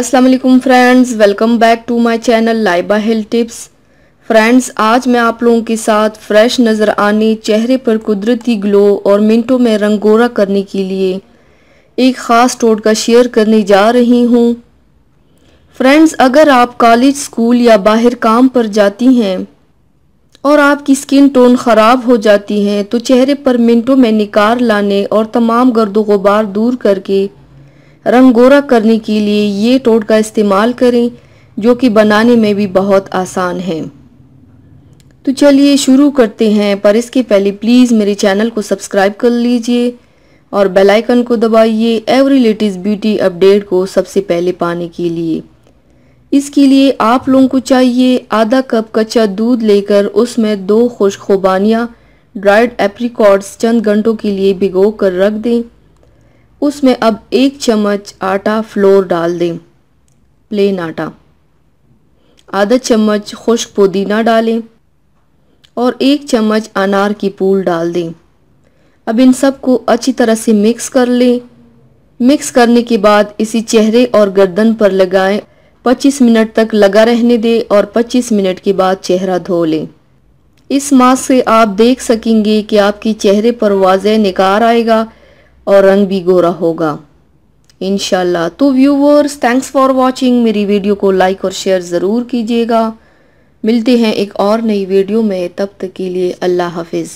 अस्सलाम वालेकुम friends, welcome back to my channel Laiba health tips. Friends, आज मैं आप लोगों के साथ फ्रेश नज़र आने, चेहरे पर कुदरती ग्लो और मिनटों में रंग गोरा करने के लिए एक ख़ास टोटका शेयर करने जा रही हूँ। फ्रेंड्स, अगर आप कॉलेज, स्कूल या बाहर काम पर जाती हैं और आपकी स्किन टोन ख़राब हो जाती है तो चेहरे पर मिनटों में निखार लाने और तमाम गर्दो गुबार दूर करके रंग गोरा करने के लिए ये टोटका इस्तेमाल करें, जो कि बनाने में भी बहुत आसान है। तो चलिए शुरू करते हैं, पर इसके पहले प्लीज़ मेरे चैनल को सब्सक्राइब कर लीजिए और बेल आइकन को दबाइए एवरी लेटेस्ट ब्यूटी अपडेट को सबसे पहले पाने के लिए। इसके लिए आप लोगों को चाहिए आधा कप कच्चा दूध लेकर उसमें 2 खुश्क खुबानियाँ ड्राइड एप्रिकॉट्स चंद घंटों के लिए भिगो कर रख दें। उसमें अब 1 चम्मच आटा फ्लोर डाल दें, प्लेन आटा। आधा चम्मच खुश्क पुदीना डालें और 1 चम्मच अनार की पूल डाल दें। अब इन सब को अच्छी तरह से मिक्स कर लें। मिक्स करने के बाद इसी चेहरे और गर्दन पर लगाएं। 25 मिनट तक लगा रहने दें और 25 मिनट के बाद चेहरा धो लें। इस मास्क से आप देख सकेंगे कि आपके चेहरे पर वाज़ेह निखार आएगा और रंग भी गोरा होगा इंशाल्लाह। तो व्यूवर्स, थैंक्स फॉर वॉचिंग। मेरी वीडियो को लाइक और शेयर ज़रूर कीजिएगा। मिलते हैं एक और नई वीडियो में, तब तक के लिए अल्लाह हाफिज़।